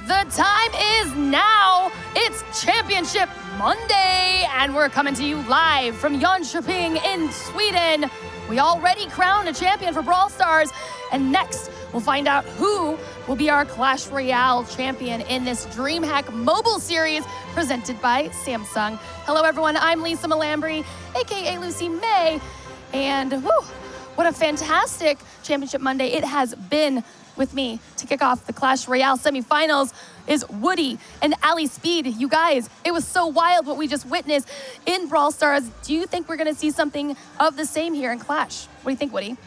The time is now. It's Championship Monday, and we're coming to you live from Jönköping in Sweden. We already crowned a champion for Brawl Stars, and next we'll find out who will be our Clash Royale champion in this DreamHack mobile series presented by Samsung. Hello everyone, I'm Lisa Malambry, aka Lucy May, and what a fantastic Championship Monday it has been. With me to kick off the Clash Royale semifinals is Woody and Ali Speed. You guys, it was so wild what we just witnessed in Brawl Stars. Do you think we're gonna see something of the same here in Clash? What do you think, Woody?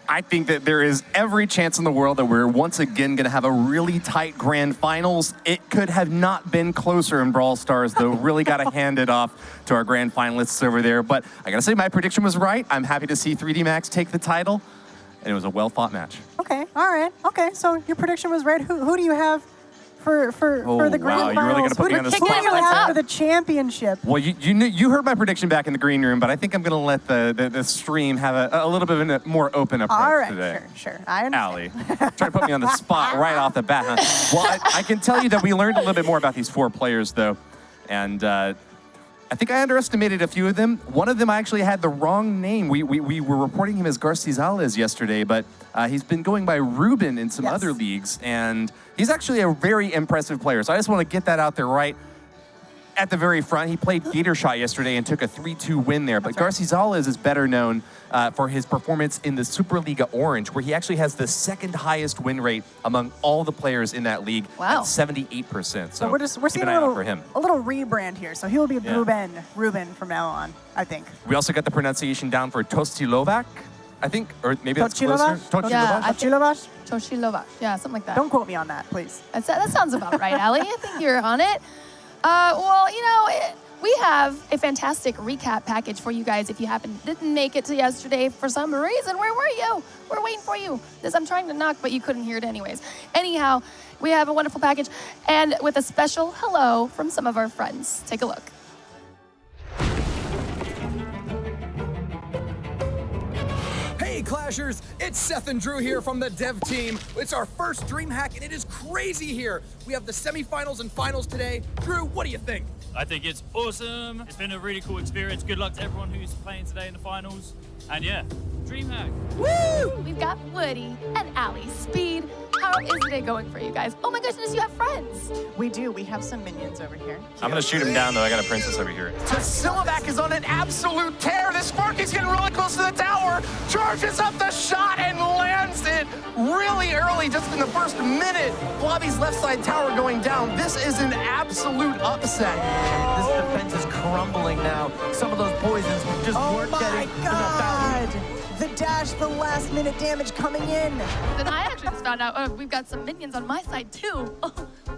I think that there is every chance in the world that we're once again going to have a really tight grand finals. It could have not been closer in Brawl Stars, though. Really got to hand it off to our grand finalists over there. But I got to say, my prediction was right. I'm happy to see 3DMax take the title, and it was a well-fought match. Okay, all right. Okay, so your prediction was right. Who do you have for the grand finals? You're really going to put me on the spot. Who do you have for the championship? Well, you heard my prediction back in the green room, but I think I'm going to let the stream have a little bit of a more open approach today. All right, sure. I understand. Ali, try to put me on the spot right off the bat. Huh? Well, I can tell you that we learned a little bit more about these four players, though, and I think I underestimated a few of them. One of them I actually had the wrong name. We were reporting him as Garcizales yesterday, but he's been going by Ruben in some other leagues, and he's actually a very impressive player. So I just want to get that out there right at the very front. He played Gator Shot yesterday and took a 3-2 win there. But Garcizales is better known for his performance in the Superliga Orange, where he actually has the second highest win rate among all the players in that league at 78%. So we're seeing a little rebrand here. So he'll be Ruben from now on, I think. We also got the pronunciation down for Tocilovac, I think, or maybe that's closer. Tocilovac? Tocilovac, yeah, something like that. Don't quote me on that, please. That sounds about right, Ali. I think you're on it. Well, you know, we have a fantastic recap package for you guys if you didn't make it to yesterday for some reason. Where were you? We're waiting for you. I'm trying to knock, but you couldn't hear it anyways. Anyhow, we have a wonderful package and with a special hello from some of our friends. Take a look. Hey Clashers, it's Seth and Drew here from the dev team. It's our first DreamHack and it is crazy here. We have the semifinals and finals today. Drew, what do you think? I think it's awesome. It's been a really cool experience. Good luck to everyone who's playing today in the finals. And yeah, DreamHack. Woo! We've got Woody and Ali Speed. How is today going for you guys? Oh my goodness, you have friends. We do. We have some minions over here. I'm going to shoot him down, though. I got a princess over here. Tocilovac is on an absolute tear. This Sparky's getting really close to the tower. Charges up the shot and lands it really early, just in the first minute. Flobby's left side tower going down. This is an absolute upset. This defense is crumbling now. Some of those poisons just weren't getting enough value. The dash, the last minute damage coming in. Then I actually just found out we've got some minions on my side too. I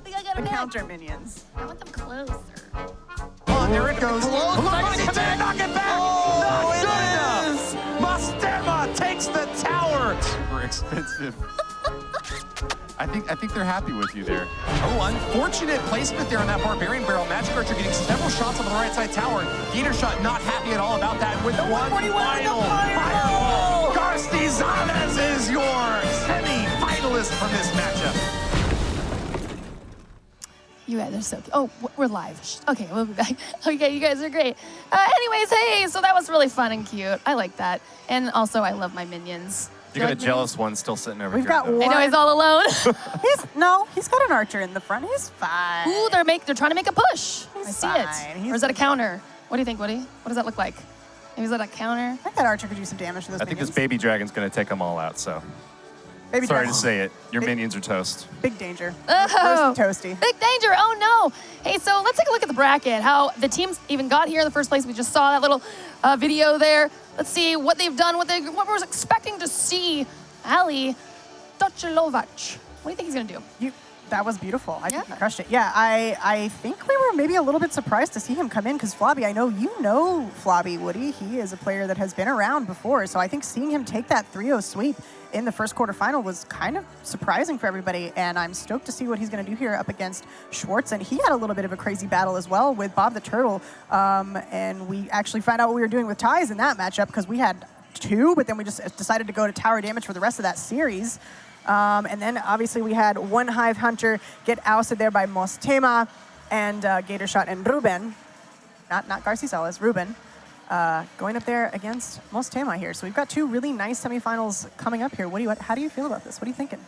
think I got the counter minions. I want them closer. Oh, there it goes. Knock it back. Oh, not good enough. Mastema takes the tower. Super expensive. I think they're happy with you there. Oh, unfortunate placement there on that Barbarian Barrel. Magic Archer getting several shots on the right side tower. Gator Shot not happy at all about that. With one final fireball. Garcizales is your semi-finalist from this matchup. You guys are so cute. Oh, we're live. Okay, we'll be back. Okay, you guys are great. Anyways, hey, so that was really fun and cute. I like that. And also, I love my minions. You got a jealous one still sitting over here. We've got one. I know he's all alone. He's got an archer in the front. He's fine. Ooh, they're trying to make a push. I see fine. it. Or is that a counter? What do you think, Woody? What does that look like? Maybe is that a counter? I think that archer could do some damage to those I think minions. this baby dragon's going to take them all out, so. Baby Sorry dragon. to say it. Your minions are toast. Big danger. Oh, Where's the toasty? Big danger. Oh, no. Hey, so let's take a look at the bracket, how the teams even got here in the first place. We just saw that little video there. Let's see what they've done, what we're expecting to see. Ali, Tocilovac. What do you think he's going to do? That was beautiful. I think he crushed it. Yeah, I think we were maybe a little bit surprised to see him come in because Flobby, I know you know Flobby, Woody. He is a player that has been around before. So I think seeing him take that 3-0 sweep in the first quarterfinal was kind of surprising for everybody. And I'm stoked to see what he's going to do here up against Schwarzen. He had a little bit of a crazy battle as well with Bob the Turtle. And we actually found out what we were doing with ties in that matchup because we had 2, but then we just decided to go to tower damage for the rest of that series. And then obviously we had one Hive Hunter get ousted there by Mostema and Gatorshot and Ruben. Not Garcisales, Ruben. Going up there against Mostema here. So we've got two really nice semifinals coming up here. How do you feel about this? What are you thinking?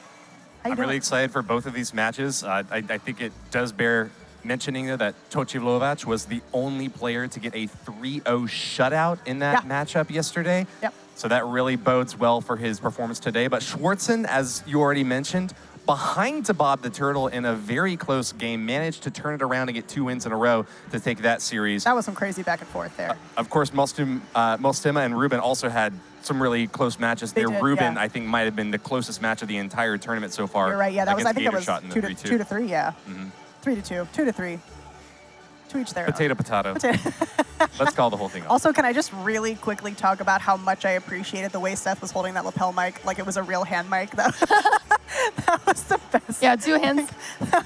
How you I'm doing? really excited for both of these matches. I think it does bear mentioning though that Tocilovac was the only player to get a 3-0 shutout in that matchup yesterday. Yep. So that really bodes well for his performance today. But Schwarzen, as you already mentioned, behind to Bob the Turtle in a very close game, managed to turn it around and get 2 wins in a row to take that series. That was some crazy back and forth there. Of course, Mostema and Ruben also had some really close matches there. did, Ruben, yeah. I think, might have been the closest match of the entire tournament so far. You're right. Yeah, I think that was Gatorshot in the 2 to 3. Yeah, 3 to 2, 2 to 3. To each their own. Potato. Let's call the whole thing off. Also, can I just really quickly talk about how much I appreciated the way Seth was holding that lapel mic like it was a real hand mic? That was the best. Yeah, 2 hands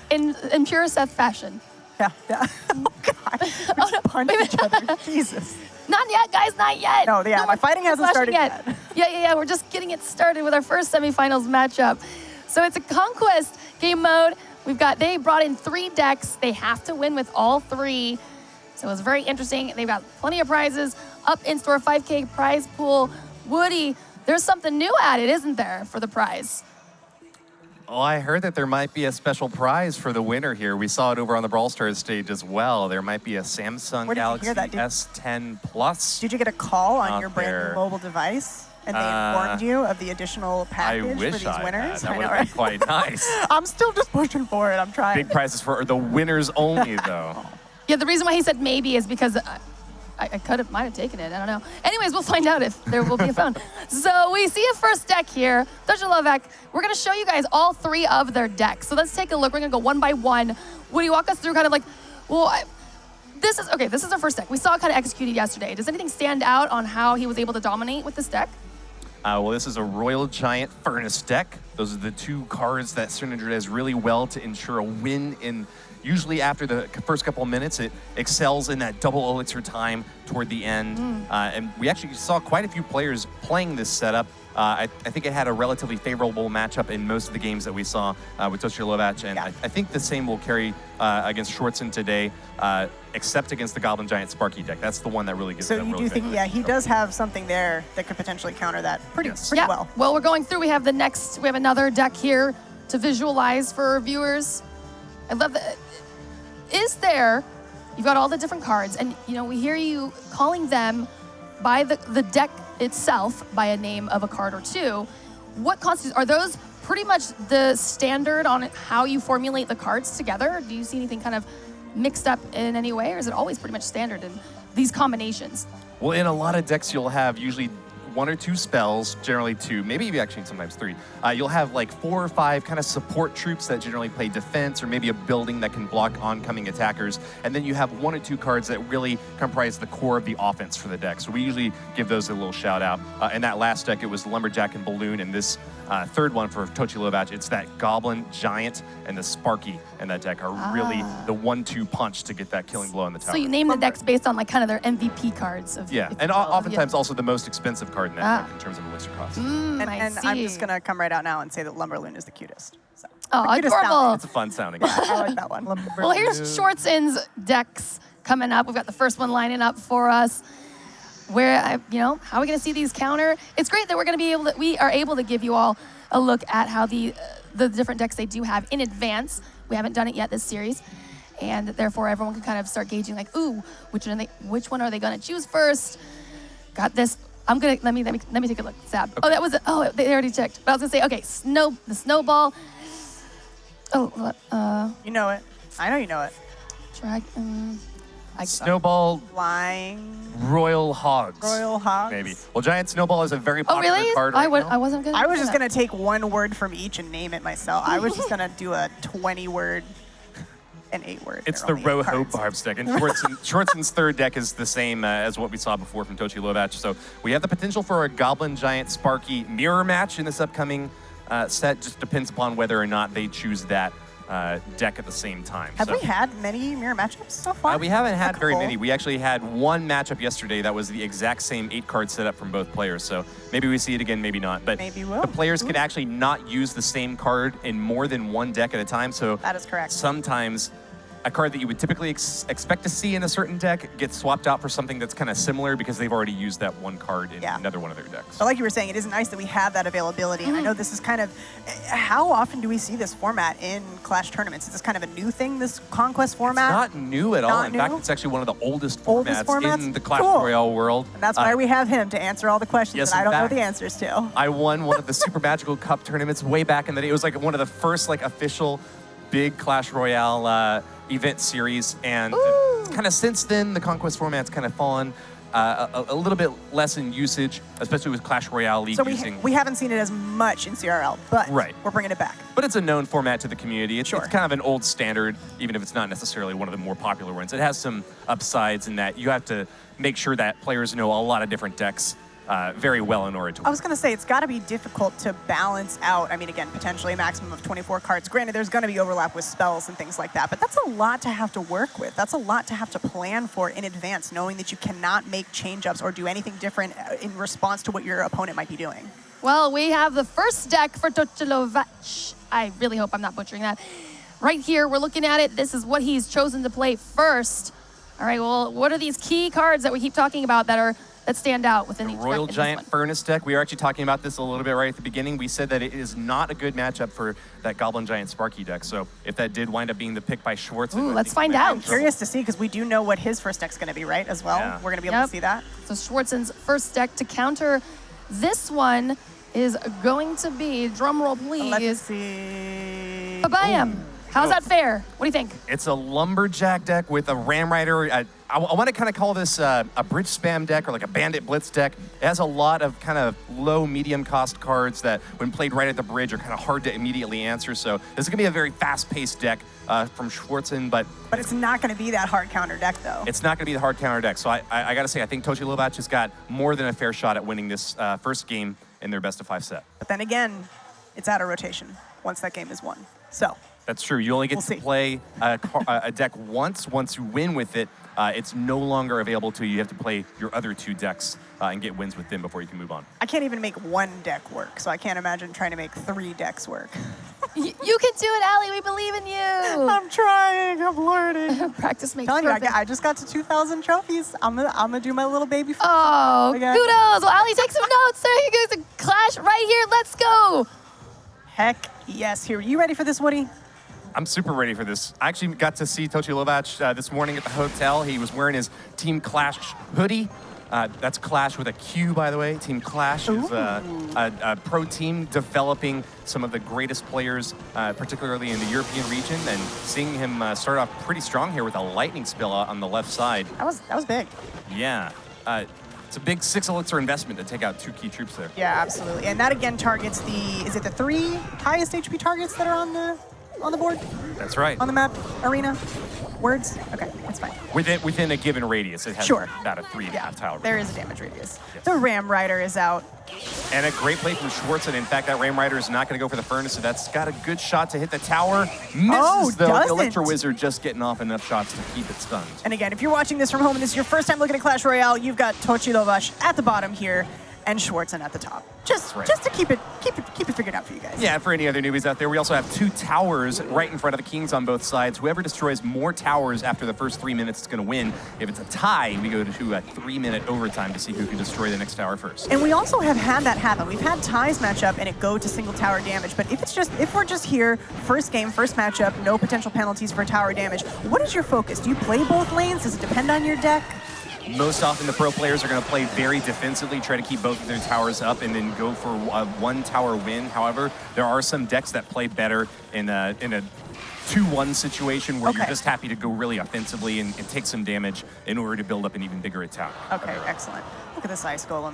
in pure Seth fashion. Yeah. Oh, God. We just punched each other. Jesus. Not yet, guys, not yet. No, yeah, my fighting hasn't flashing started yet. Yeah, we're just getting it started with our first semifinals matchup. So it's a conquest game mode. They brought in 3 decks. They have to win with all 3. So it was very interesting. They've got plenty of prizes up in store, 5K prize pool. Woody, there's something new added, isn't there, for the prize? Oh, I heard that there might be a special prize for the winner here. We saw it over on the Brawl Stars stage as well. There might be a Samsung Where did you Galaxy hear that? S10 Plus. Did you get a call on Out your brand there. new mobile device? And they informed you of the additional I package for wish these I winners? had. That I would know, have been right? quite nice. I'm still just pushing for it. I'm trying. Big prizes for the winners only, though. Yeah, the reason why he said maybe is because I might have taken it. I don't know. Anyways, we'll find out if there will be a phone. So we see a first deck here. Tocilovac, we're going to show you guys all 3 of their decks. So let's take a look. We're going to go one by one. Would you walk us through kind of like, this is our first deck. We saw it kind of executed yesterday. Does anything stand out on how he was able to dominate with this deck? Well, this is a Royal Giant Furnace deck. Those are the 2 cards that Synergy does really well to ensure a win in. Usually after the first couple of minutes, it excels in that double elixir time toward the end. And we actually saw quite a few players playing this setup. I think it had a relatively favorable matchup in most of the games that we saw with Tocilovac, and I think the same will carry against Schwarzen today, except against the Goblin Giant Sparky deck. That's the one that really gives So them you really do think, he does have something there that could potentially counter that pretty well. Well, we're going through. We have another deck here to visualize for our viewers. I love that. You've got all the different cards, and we hear you calling them by the deck itself by a name of a card or 2. What constitutes, are those pretty much the standard on how you formulate the cards together? Do you see anything kind of mixed up in any way, or is it always pretty much standard in these combinations? Well, in a lot of decks, you'll have usually 1 or 2 spells, generally 2, maybe actually sometimes 3. You'll have like 4 or 5 kind of support troops that generally play defense, or maybe a building that can block oncoming attackers. And then you have 1 or 2 cards that really comprise the core of the offense for the deck. So we usually give those a little shout out. In that last deck, it was Lumberjack and Balloon, and this third one for Tocilovac, it's that Goblin, Giant, and the Sparky in that deck are really the 1-2 punch to get that killing blow in the tower. So you name the decks based on like kind of their MVP cards. And oftentimes also the most expensive card in that deck in terms of elixir cost. And I I'm see. just going to come right out now and say that Lumberloon is the cutest. So, Oh, the cutest adorable. sounding. It's a fun sounding. I like that one. Well, here's Schwarzen's decks coming up. We've got the first one lining up for us. Where, how are we going to see these counter? It's great that we are able to give you all a look at how the different decks they do have in advance. We haven't done it yet this series, and therefore everyone can kind of start gauging like, ooh, which one are they going to choose first? Got this. I'm gonna let me take a look. Sab. Okay. They already checked. But I was gonna say, okay, the snowball. You know it. I know you know it. Snowball, Flying Royal Hogs. Royal Hogs. Maybe. Well, Giant Snowball is a very Oh, popular really? card I right now. wasn't gonna. I was do just that. going to take 1 word from each and name it myself. I was just going to do a 20-word and 8-word. It's They're the only 8 Roho cards. Barbs deck, and Schwarzen's third deck is the same as what we saw before from Tocilovac. So we have the potential for a Goblin Giant Sparky mirror match in this upcoming set. Just depends upon whether or not they choose that deck at the same time. Have we had many mirror matchups so far? We haven't had very Cool. many. We actually had one matchup yesterday that was the exact same 8-card setup from both players. So maybe we see it again, maybe not. But Maybe we'll. the players can actually not use the same card in more than one deck at a time. So That is correct. sometimes a card that you would typically expect to see in a certain deck gets swapped out for something that's kind of similar because they've already used that one card in Yeah. another one of their decks. But like you were saying, it is nice that we have that availability. And I know this is kind of, how often do we see this format in Clash tournaments? Is this kind of a new thing, this Conquest format? Not new at all. Not In fact, new? it's actually one of the oldest Oldest formats formats? in the Clash Cool. Royale world. And that's why we have him to answer all the questions Yes, that I in don't know fact. the answers to. I won one of the Super Magical Cup tournaments way back in the day. It was like one of the first like official big Clash Royale event series, and kind of since then the Conquest format's kind of fallen a little bit less in usage, especially with Clash Royale League So using. we haven't seen it as much in CRL, but Right. we're bringing it back. But it's a known format to the community. It's, Sure. it's kind of an old standard, even if it's not necessarily one of the more popular ones. It has some upsides in that you have to make sure that players know a lot of different decks very well in order to I was going to say, it's got to be difficult to balance out. I mean, again, potentially a maximum of 24 cards. Granted, there's going to be overlap with spells and things like that, but that's a lot to have to work with. That's a lot to have to plan for in advance, knowing that you cannot make change-ups or do anything different in response to what your opponent might be doing. Well, we have the first deck for Tocilovac. I really hope I'm not butchering that. Right here, we're looking at it. This is what he's chosen to play first. All right, well, what are these key cards that we keep talking about that stand out within each Royal deck in this Giant one? Furnace deck. We were actually talking about this a little bit right at the beginning. We said that it is not a good matchup for that Goblin Giant Sparky deck. So if that did wind up being the pick by Schwarzen, Ooh, I let's think find we might out. be in Curious to see, because we do know what his first deck's going to be, right, as well? Yeah. We're going to be able Yep. to see that. So Schwarzen's first deck to counter this one is going to be, drum roll Let's please, see. Bam. How's that fair? What do you think? It's a Lumberjack deck with a Ram Rider. I want to kind of call this a Bridge Spam deck or like a Bandit Blitz deck. It has a lot of kind of low, medium cost cards that when played right at the bridge are kind of hard to immediately answer. So this is going to be a very fast-paced deck from Schwarzen, but But it's not going to be that hard counter deck, though. it's not going to be the hard counter deck. So I got to say, I think Tocilovac has got more than a fair shot at winning this first game in their best-of-5 set. But then again, it's out of rotation once that game is won. So That's true. You only get We'll to see. play a deck once. Once you win with it, it's no longer available to you. You have to play your other two decks and get wins with them before you can move on. I can't even make one deck work, so I can't imagine trying to make 3 decks work. You can do it, Allie. We believe in you. I'm trying. I'm learning. Practice makes Telling you, perfect. I just got to 2,000 trophies. I'm gonna do my little baby. Oh, Okay. kudos. Well, Allie, take some notes. There you go. The Clash right here. Let's go. Heck yes. Here, you ready for this, Woody? I'm super ready for this. I actually got to see Tocilovac this morning at the hotel. He was wearing his Team Clash hoodie. That's Clash with a Q, by the way. Team Clash is a pro team developing some of the greatest players, particularly in the European region. And seeing him start off pretty strong here with a lightning spell on the left side. That was big. Yeah. It's a big 6 elixir investment to take out 2 key troops there. Yeah, absolutely. And that again targets is it the 3 highest HP targets that are on the board, That's right. on the map, arena? Words? Okay, that's fine. Within a given radius, it has Sure. about a 3.5 tile. There is a damage radius. Yes. The Ram Rider is out. And a great play from Schwarzen. In fact, that Ram Rider is not going to go for the Furnace, so that's got a good shot to hit the tower. Misses, though. doesn't. The Electro Wizard just getting off enough shots to keep it stunned. And again, if you're watching this from home and this is your first time looking at Clash Royale, you've got Tocilovac at the bottom here and Schwarzen at the top. Just to keep it figured out for you guys. Yeah, for any other newbies out there, we also have 2 towers right in front of the Kings on both sides. Whoever destroys more towers after the first 3 minutes is going to win. If it's a tie, we go to a 3-minute overtime to see who can destroy the next tower first. And we also have had that happen. We've had ties match up and it go to single tower damage. But if we're just here, first game, first matchup, no potential penalties for tower damage, what is your focus? Do you play both lanes? Does it depend on your deck? Most often, the pro players are going to play very defensively, try to keep both of their towers up, and then go for a 1-tower win. However, there are some decks that play better in a 2-1 situation where you're just happy to go really offensively and take some damage in order to build up an even bigger attack. Okay, excellent. Look at this Ice Golem.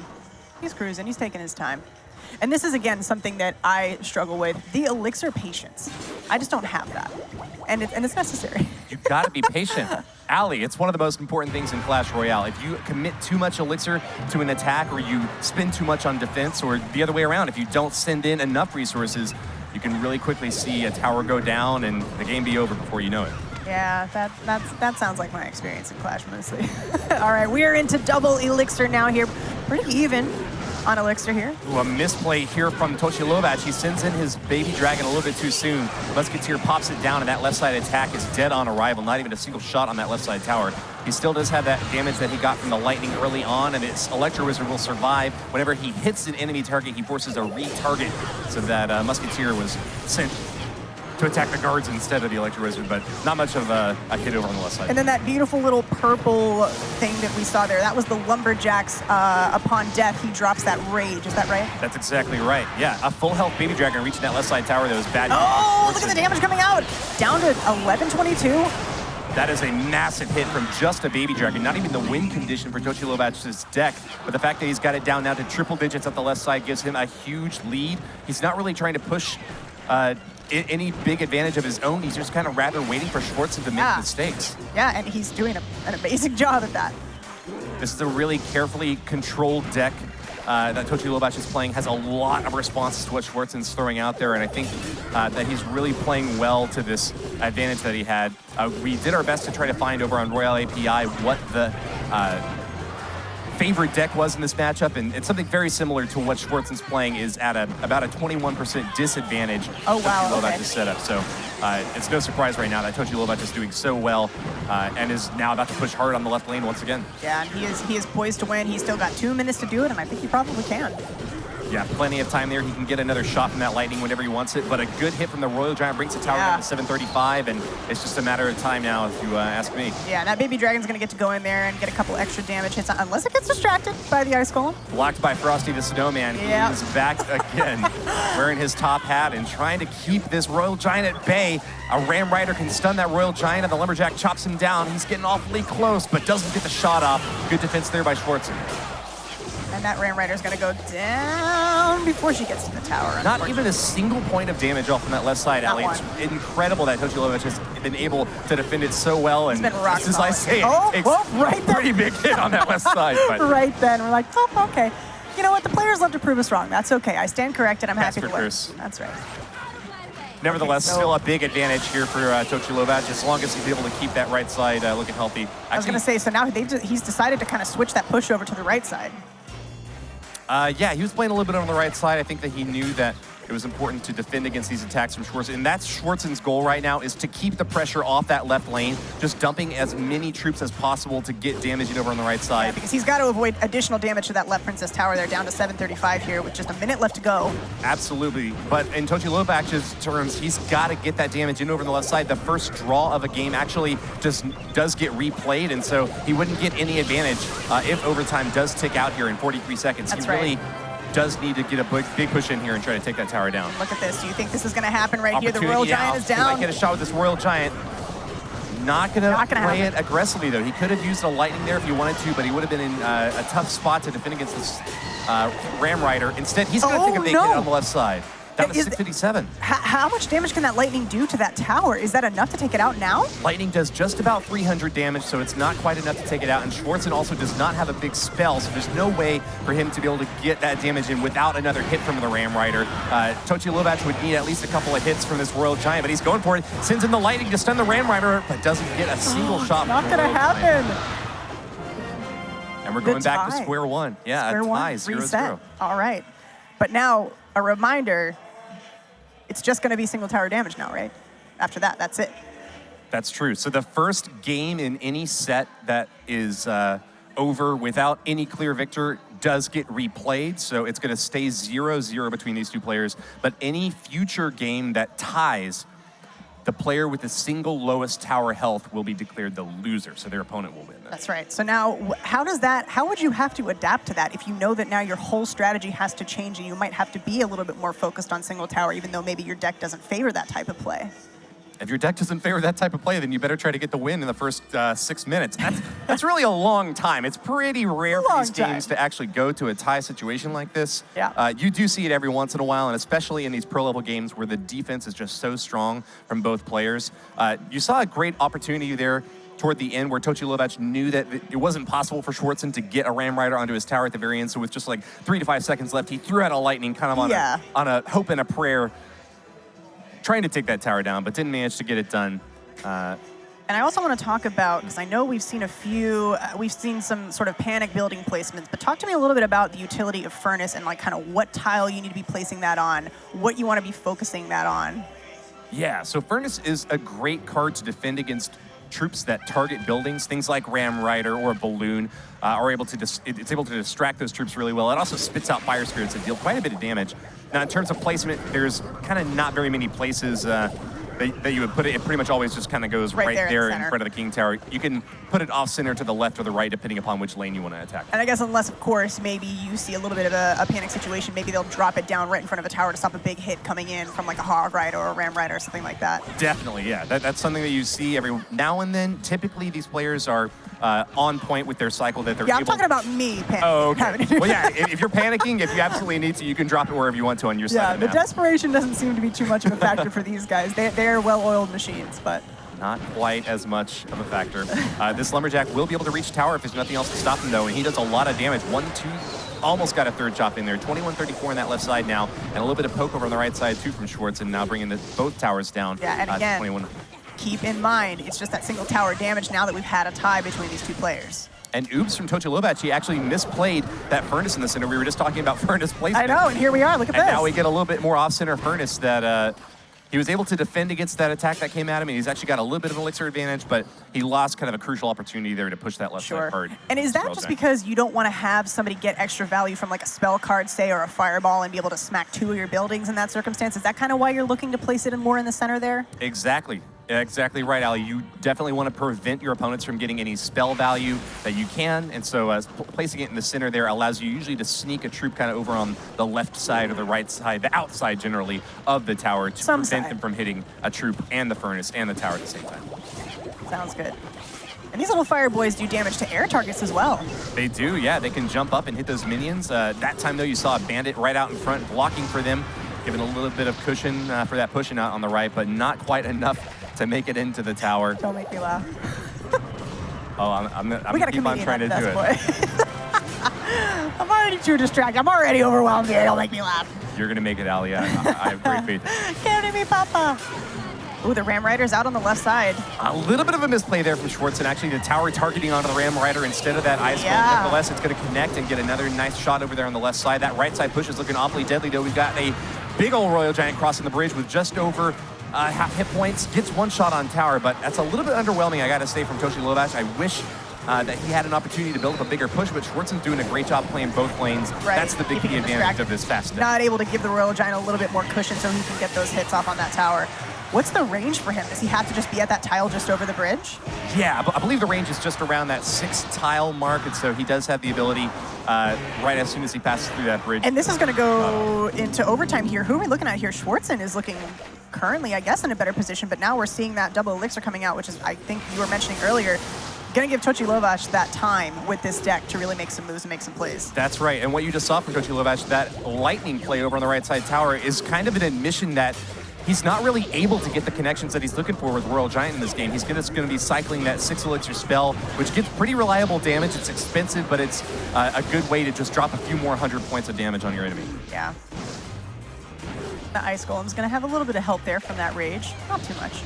He's cruising. He's taking his time. And this is, again, something that I struggle with. The Elixir patience. I just don't have that. And it's necessary. You got to be patient. Allie, it's one of the most important things in Clash Royale. If you commit too much elixir to an attack, or you spend too much on defense, or the other way around, if you don't send in enough resources, you can really quickly see a tower go down and the game be over before you know it. Yeah, that sounds like my experience in Clash mostly. All right, we are into double Elixir now here. Pretty even on Elixir here. Ooh, a misplay here from Tocilovac. He sends in his baby dragon a little bit too soon. Musketeer pops it down, and that left side attack is dead on arrival. Not even a single shot on that left side tower. He still does have that damage that he got from the lightning early on, and his Electro Wizard will survive. Whenever he hits an enemy target, he forces a retarget, so that Musketeer was sent to attack the guards instead of the Electro Wizard, but not much of a hit over on the left side. And then that beautiful little purple thing that we saw there, that was the Lumberjacks. Upon death, he drops that rage. Is that right? That's exactly right. Yeah, a full health baby dragon reaching that left side tower that was bad. Oh, look at the damage coming out. Down to 1122. That is a massive hit from just a baby dragon. Not even the win condition for Tocilovac's deck, but the fact that he's got it down now to triple digits at the left side gives him a huge lead. He's not really trying to push any big advantage of his own. He's just kind of rather waiting for Schwarzen to make mistakes. Yeah, and he's doing an amazing job at that. This is a really carefully controlled deck that Tocilovac is playing. Has a lot of responses to what Schwarzen's throwing out there, and I think that he's really playing well to this advantage that he had. We did our best to try to find over on Royale API what the favorite deck was in this matchup, and it's something very similar to what Schwarzen's playing is at about a 21% disadvantage. Oh, wow, okay. Setup. So it's no surprise right now that Tocilovac is doing so well and is now about to push hard on the left lane once again. Yeah, and he is poised to win. He's still got 2 minutes to do it, and I think he probably can. Yeah, plenty of time there. He can get another shot from that lightning whenever he wants it, but a good hit from the Royal Giant brings the tower down to 735, and it's just a matter of time now, if you ask me. Yeah, and that baby dragon's going to get to go in there and get a couple extra damage hits, unless it gets distracted by the Ice Golem. Blocked by Frosty the Snowman. Yeah. He is back again, wearing his top hat and trying to keep this Royal Giant at bay. A Ram Rider can stun that Royal Giant, and the Lumberjack chops him down. He's getting awfully close, but doesn't get the shot off. Good defense there by Schwarzen. And that Ram Rider's going to go down before she gets to the tower. Not even a single point of damage off from that left side alley. It's incredible that Tocilovac has been able to defend it so well. He's And been rock just as solid. I say, Oh, it takes right a there. pretty big hit on that left side. But Right then, we're like, oh, okay. You know what? The players love to prove us wrong. That's okay. I stand corrected. I'm happy to win. That's right. nevertheless, Okay, so still a big advantage here for Tocilovac, as long as he's able to keep that right side looking healthy. I was going to say, so now he's decided to kind of switch that push over to the right side. Yeah, he was playing a little bit on the right side. I think that he knew that it was important to defend against these attacks from Schwarzen. And that's Schwarzen's goal right now, is to keep the pressure off that left lane, just dumping as many troops as possible to get damage in over on the right side. Yeah, because he's got to avoid additional damage to that left Princess Tower. They're down to 735 here with just a minute left to go. Absolutely. But in Tocilovac's terms, he's got to get that damage in over on the left side. The first draw of a game actually just does get replayed, and so he wouldn't get any advantage if overtime does tick out here in 43 seconds. That's he really does need to get a big push in here and try to take that tower down. Look at this. Do you think this is going to happen right here? The Royal Giant is down. He might get a shot with this Royal Giant. Not going to play it aggressively, though. He could have used a lightning there if he wanted to, but he would have been in a tough spot to defend against this Ram Rider. Instead, he's going to take a big hit on the left side. Down to 657. How much damage can that lightning do to that tower? Is that enough to take it out now? Lightning does just about 300 damage, so it's not quite enough to take it out. And Schwarzen also does not have a big spell, so there's no way for him to be able to get that damage in without another hit from the Ram Rider. Tocilovac would need at least a couple of hits from this Royal Giant, but he's going for it. Sends in the lightning to stun the Ram Rider, but doesn't get a single shot. Not going to happen. And we're going back to square one. Yeah, square a tie, one, 0-0. reset. All right. But now, a reminder, it's just going to be single tower damage now, right? After that, that's it. That's true. So the first game in any set that is over without any clear victor does get replayed. So it's going to stay 0-0 between these two players. But any future game that ties, the player with the single lowest tower health will be declared the loser. So their opponent will win. That's right. So now, how would you have to adapt to that if you know that now your whole strategy has to change and you might have to be a little bit more focused on single tower, even though maybe your deck doesn't favor that type of play? If your deck doesn't favor that type of play, then you better try to get the win in the first 6 minutes. That's really a long time. It's pretty rare for these games to actually go to a tie situation like this. Yeah. You do see it every once in a while, and especially in these pro-level games where the defense is just so strong from both players. You saw a great opportunity there toward the end where Tocilovac knew that it wasn't possible for Schwarzen to get a Ram Rider onto his tower at the very end. So with just like 3 to 5 seconds left, he threw out a lightning kind of on a hope and a prayer trying to take that tower down, but didn't manage to get it done. And I also want to talk about, because I know we've seen a few, we've seen some sort of panic building placements, but talk to me a little bit about the utility of Furnace and like kind of what tile you need to be placing that on, what you want to be focusing that on. Yeah, so Furnace is a great card to defend against troops that target buildings. Things like Ram Rider or Balloon are able to it's able to distract those troops really well. It also spits out Fire Spirits that deal quite a bit of damage. Now, in terms of placement, there's kind of not very many places that you would put it. It pretty much always just kind of goes right there in front of the King Tower. You can put it off center to the left or the right, depending upon which lane you want to attack. And I guess unless, of course, maybe you see a little bit of a panic situation, maybe they'll drop it down right in front of a tower to stop a big hit coming in from like a Hog Rider or a Ram Rider or something like that. Definitely, yeah. That's something that you see every now and then. Typically, these players are on point with their cycle that they're able. Yeah, I'm talking about me panicking. Oh, okay. Well, yeah, if you're panicking, if you absolutely need to, you can drop it wherever you want to on your side. Yeah, of the the map. desperation doesn't seem to be too much of a factor for these guys. They're well-oiled machines, but... Not quite as much of a factor. This Lumberjack will be able to reach tower if there's nothing else to stop him, though, and he does a lot of damage. 1-2, almost got a third chop in there. 21-34 on that left side now, and a little bit of poke over on the right side, too, from Schwarzen, now bringing both towers down. Yeah, and again, 21. Keep in mind, it's just that single tower damage now that we've had a tie between these two players. And oops from Tocilovac, he actually misplayed that Furnace in the center. We were just talking about Furnace placement. I know, and here we are, look at this. And now we get a little bit more off-center Furnace that he was able to defend against that attack that came at him, and he's actually got a little bit of an elixir advantage, but he lost kind of a crucial opportunity there to push that left side hard. And is that just because you don't want to have somebody get extra value from like a spell card, say, or a fireball and be able to smack 2 of your buildings in that circumstance? Is that kind of why you're looking to place it more in the center there? Exactly. Exactly right, Ali. You definitely want to prevent your opponents from getting any spell value that you can, and so placing it in the center there allows you usually to sneak a troop kind of over on the left side or the right side, the outside generally, of the tower to prevent them from hitting a troop and the Furnace and the tower at the same time. Sounds good. And these little fire boys do damage to air targets as well. They do, yeah. They can jump up and hit those minions. That time, though, you saw a bandit right out in front blocking for them, giving a little bit of cushion for that pushing out on the right, but not quite enough to make it into the tower. Don't make me laugh. Oh, I'm gonna keep on trying to do it. I'm already too distracted. I'm already overwhelmed here. Don't make me laugh. You're gonna make it, Ali. I have great faith. Carry me, Papa. Ooh, the Ram Rider's out on the left side. A little bit of a misplay there from Schwarzen. Actually, the tower targeting onto the Ram Rider instead of that Ice Golem. Nevertheless, it's going to connect and get another nice shot over there on the left side. That right side push is looking awfully deadly, though. We've got a big old Royal Giant crossing the bridge with just over half hit points. Gets one shot on tower, but that's a little bit underwhelming, I got to say, from Tocilovac. I wish that he had an opportunity to build up a bigger push, but Schwarzen's doing a great job playing both lanes. Right. That's the big key advantage of this fast step. Not able to give the Royal Giant a little bit more cushion so he can get those hits off on that tower. What's the range for him? Does he have to just be at that tile just over the bridge? Yeah, I believe the range is just around that 6 tile mark, and so he does have the ability right as soon as he passes through that bridge. And this is going to go into overtime here. Who are we looking at here? Schwarzen is looking currently, I guess, in a better position, but now we're seeing that double elixir coming out, which is, I think you were mentioning earlier, going to give Tocilovac that time with this deck to really make some moves and make some plays. That's right, and what you just saw from Tocilovac, that lightning play over on the right side tower is kind of an admission that he's not really able to get the connections that he's looking for with Royal Giant in this game. He's just going to be cycling that 6 elixir spell, which gets pretty reliable damage. It's expensive, but it's a good way to just drop a few more 100 points of damage on your enemy. Yeah. The Ice Golem's going to have a little bit of help there from that rage. Not too much.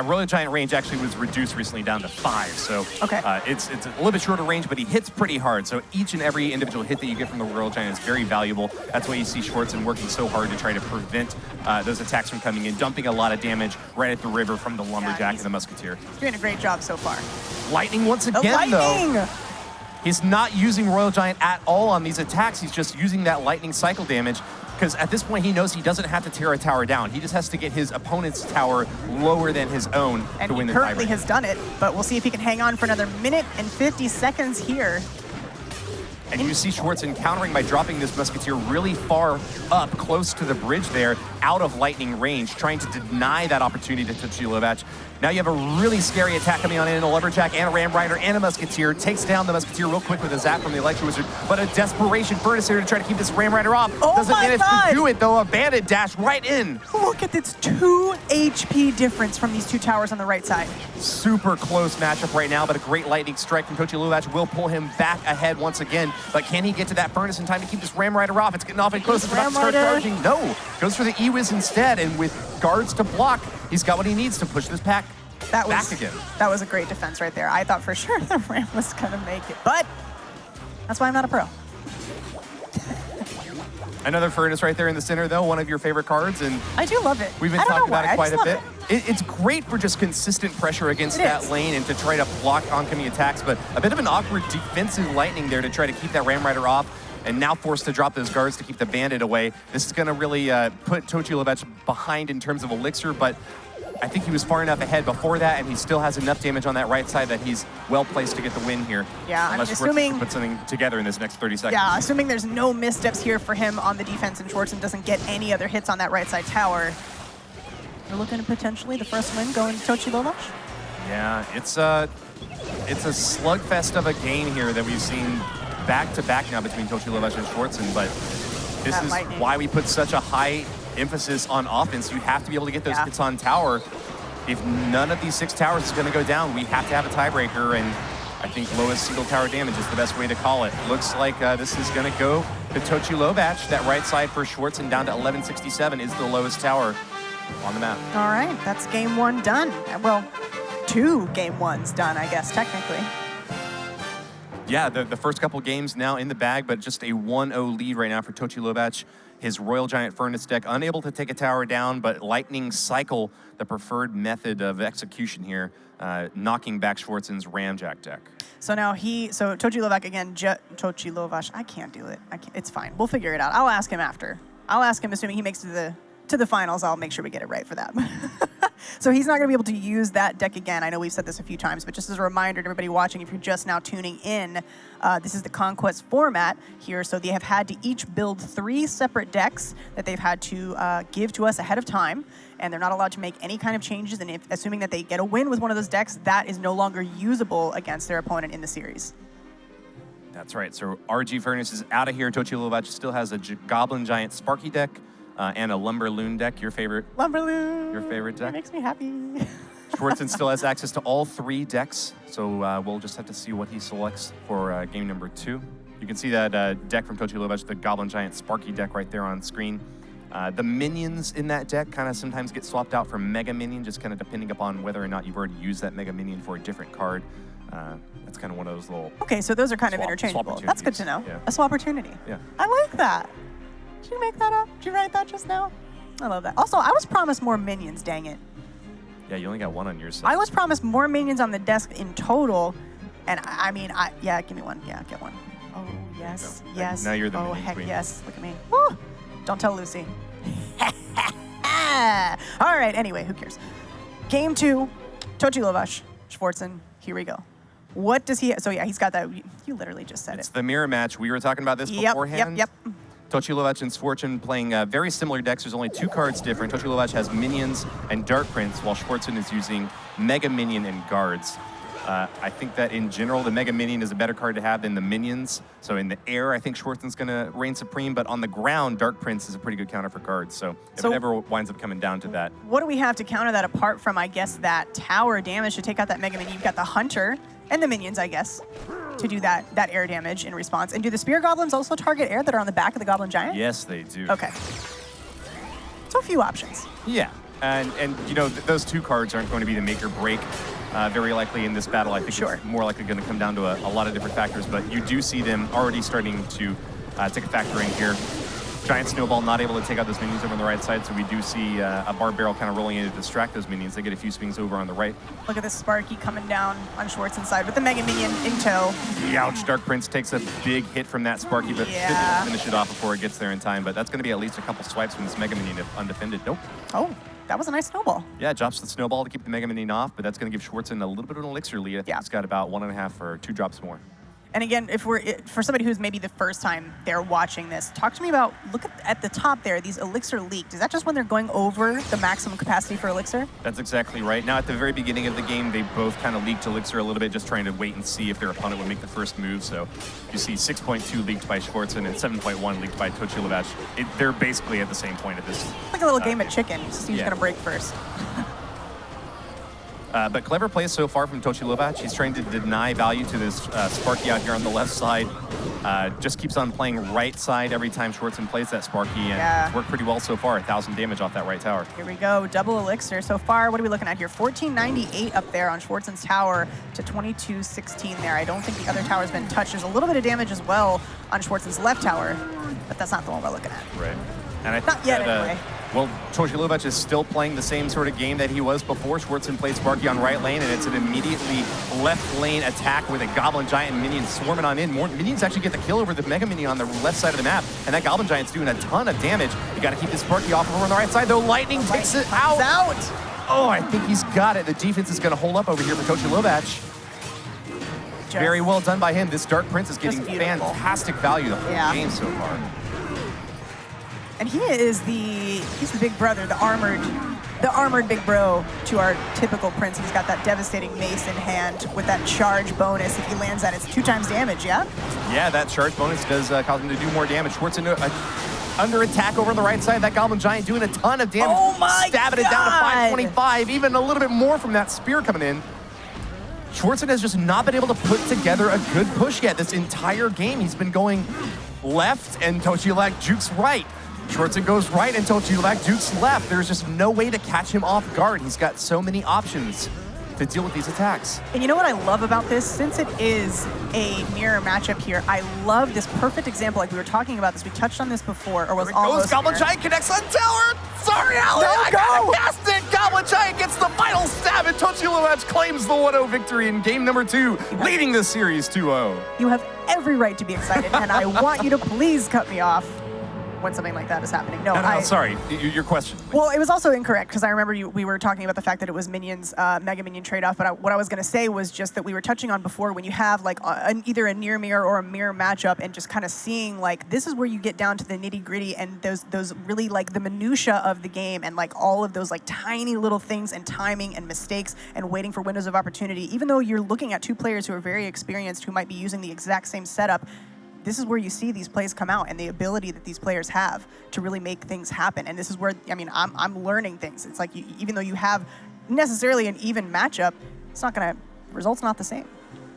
Royal Giant range actually was reduced recently down to 5, so okay. It's a little bit shorter range, but he hits pretty hard. So each and every individual hit that you get from the Royal Giant is very valuable. That's why you see Schwarzen working so hard to try to prevent those attacks from coming in, dumping a lot of damage right at the river from the Lumberjack and the Musketeer. He's doing a great job so far. Lightning once again, though. He's not using Royal Giant at all on these attacks. He's just using that lightning cycle damage, because at this point he knows he doesn't have to tear a tower down. He just has to get his opponent's tower lower than his own to win the tiebreak. And he currently has done it, but we'll see if he can hang on for another minute and 50 seconds here. And you see Schwarzen countering by dropping this Musketeer really far up, close to the bridge there, out of lightning range, trying to deny that opportunity to Tocilovac. Now you have a really scary attack coming on in, a Lumberjack and a Ram Rider and a Musketeer. Takes down the Musketeer real quick with a zap from the Electro Wizard, but a Desperation Furnace here to try to keep this Ram Rider off. Oh Doesn't my manage God. to do it though, a Bandit dash right in. Look at this 2 HP difference from these 2 towers on the right side. Super close matchup right now, but a great lightning strike from Tocilovac will pull him back ahead once again. But can he get to that Furnace in time to keep this Ram Rider off? It's getting awfully close. It's about to start charging. No, goes for the E-Wiz instead, and with guards to block, he's got what he needs to push this pack back again. That was a great defense right there. I thought for sure the Ram was going to make it, but that's why I'm not a pro. Another Furnace right there in the center, though, one of your favorite cards, and I do love it. we've been I don't talking know about why, it quite I a just bit. love It's great for just consistent pressure against It that is. lane and to try to block oncoming attacks, but a bit of an awkward defensive lightning there to try to keep that Ram Rider off, and now forced to drop those guards to keep the Bandit away. This is going to really put Tocilovac behind in terms of Elixir, but I think he was far enough ahead before that, and he still has enough damage on that right side that he's well placed to get the win here. Yeah, I'm unless assuming- Schwarzen put something together in this next 30 seconds. Yeah, assuming there's no missteps here for him on the defense and Schwarzen doesn't get any other hits on that right side tower. We're looking at potentially the first win going to Tocilovac. Yeah, it's a slugfest of a game here that we've seen back-to-back now between Tocilovac and Schwarzen, but this That is lightning. why we put such a high emphasis on offense. You have to be able to get those Yeah. hits on tower. If none of these 6 towers is going to go down, we have to have a tiebreaker, and I think lowest single tower damage is the best way to call it. Looks like this is going to go to Tocilovac. That right side for Schwarzen down to 1167 is the lowest tower on the map. All right, that's game 1 done. Well, 2 game 1s done, I guess, technically. Yeah, the first couple games now in the bag, but just a 1-0 lead right now for Tocilovac. His Royal Giant Furnace deck unable to take a tower down, but Lightning Cycle, the preferred method of execution here, knocking back Schwarzen's Ramjack deck. So now so Tocilovac again, Tocilovac, I can't do it. It's fine. We'll figure it out. I'll ask him after. I'll ask him assuming he makes it to the finals. I'll make sure we get it right for that. So he's not going to be able to use that deck again. I know we've said this a few times, but just as a reminder to everybody watching, if you're just now tuning in, this is the Conquest format here. So they have had to each build 3 separate decks that they've had to give to us ahead of time, and they're not allowed to make any kind of changes. And assuming that they get a win with one of those decks, that is no longer usable against their opponent in the series. That's right. So RG Furnace is out of here. Tocilovac still has a Goblin Giant Sparky deck and a Lumberloon deck. Your favorite? Lumberloon. Your favorite deck? It makes me happy. Schwarzen still has access to all 3 decks, so we'll just have to see what he selects for game number 2. You can see that deck from Tocilovac, the Goblin Giant Sparky deck right there on screen. The minions in that deck kind of sometimes get swapped out for Mega Minion, just kind of depending upon whether or not you've already used that Mega Minion for a different card. That's kind of one of those little... Okay, so those are kind of Swap interchangeable. That's good to know. opportunities. Yeah. A swap opportunity. Yeah. I like that. Did you make that up? Did you write that just now? I love that. Also, I was promised more minions, dang it. Yeah, you only got 1 on your side. I was promised more minions on the desk in total, and yeah, give me 1. Yeah, get 1. Oh, yes, Now- yes. now you're the oh, minion heck queen. yes. Look at me. Woo! Don't tell Lucy. All right, anyway, who cares? Game 2, Tocilovac, Schwarzen, here we go. What does he... So, yeah, he's got that... You literally just said It's it. the mirror match. We were talking about this Yep, beforehand. yep. Tocilovac and Schwarzen playing very similar decks. There's only 2 cards different. Tocilovac has Minions and Dark Prince, while Schwarzen is using Mega Minion and Guards. I think that in general, the Mega Minion is a better card to have than the Minions. So in the air, I think Schwarzen's going to reign supreme, but on the ground, Dark Prince is a pretty good counter for Guards. So if it ever winds up coming down to that. What do we have to counter that apart from, I guess, that tower damage to take out that Mega Minion? You've got the Hunter and the Minions, I guess, to do that air damage in response. And do the Spear Goblins also target air that are on the back of the Goblin Giant? Yes, they do. Okay. So a few options. Yeah, and you know, those 2 cards aren't going to be the make or break. Very likely in this battle. I think it's more likely going to come down to a lot of different factors, but you do see them already starting to take a factor in here. Giant Snowball not able to take out those minions over on the right side, so we do see a Bar Barrel kind of rolling in to distract those minions. They get a few swings over on the right. Look at this Sparky coming down on Schwarzen's side with the Mega Minion in tow. Ouch, Dark Prince takes a big hit from that Sparky, but Yeah. should finish it off before it gets there in time. But that's going to be at least a couple swipes from this Mega Minion if undefended. Nope. Oh, that was a nice snowball. Yeah, drops the Snowball to keep the Mega Minion off, but that's going to give Schwarzen a little bit of an elixir lead. I think Yeah. he's got about 1.5 or 2 drops more. And again, for somebody who's maybe the first time they're watching this, talk to me about, look at the top there, these elixir leaked. Is that just when they're going over the maximum capacity for elixir? That's exactly right. Now, at the very beginning of the game, they both kind of leaked elixir a little bit, just trying to wait and see if their opponent would make the first move. So you see 6.2 leaked by Schwarzen and 7.1 leaked by Tocilovac. They're basically at the same point at this. It's like a little game of chicken, just see who's going to break first. But clever play so far from Tocilovac. He's trying to deny value to this Sparky out here on the left side. Just keeps on playing right side every time Schwarzen plays that Sparky, and it's worked pretty well so far. 1,000 damage off that right tower. Here we go, double elixir. So far, what are we looking at here? 1498 up there on Schwarzen's tower to 2216 there. I don't think the other tower's been touched. There's a little bit of damage as well on Schwarzen's left tower, but that's not the one we're looking at. Right. And I think not yet, anyway. Well, Tocilovac is still playing the same sort of game that he was before. Schwarzen played Sparky on right lane, and it's an immediately left lane attack with a Goblin Giant and minions swarming on in. More minions actually get the kill over the Mega Minion on the left side of the map, and that Goblin Giant's doing a ton of damage. You got to keep this Sparky off over on the right side, though. Lightning takes it out. Oh, I think he's got it. The defense is going to hold up over here for Tocilovac. Very well done by him. This Dark Prince is getting fantastic value the whole game so far. And he's the big brother, the armored big bro to our typical Prince. He's got that devastating mace in hand with that charge bonus. If he lands that, it's 2 times damage, yeah? Yeah, that charge bonus does cause him to do more damage. Schwarzen under attack over on the right side. That Goblin Giant doing a ton of damage. Oh my Stabbing it down to 525, even a little bit more from that spear coming in. Schwarzen has just not been able to put together a good push yet. This entire game, he's been going left, and Tocilovac jukes right. Schwarzen goes right and Tocilovac jukes left. There's just no way to catch him off guard. He's got so many options to deal with these attacks. And you know what I love about this? Since it is a mirror matchup here, I love this perfect example. Like we were talking about this, we touched on this before, or was almost Goblin Giant connects on tower. Sorry, Allie, I gotta cast it. Goblin Giant gets the final stab, and Tocilovac claims the 1-0 victory in game number 2, leading the series 2-0. You have every right to be excited, and I want you to please cut me off when something like that is happening. No, sorry, your question. Well, it was also incorrect, because I remember we were talking about the fact that it was Minions, Mega Minion trade-off, but what I was going to say was just that we were touching on before, when you have like either a near mirror or a mirror matchup, and just kind of seeing like, this is where you get down to the nitty-gritty and those really like the minutia of the game, and like all of those like tiny little things and timing and mistakes and waiting for windows of opportunity. Even though you're looking at 2 players who are very experienced, who might be using the exact same setup, this is where you see these plays come out and the ability that these players have to really make things happen. And this is where, I mean, I'm learning things. It's like, even though you have necessarily an even matchup, it's not gonna, results not the same.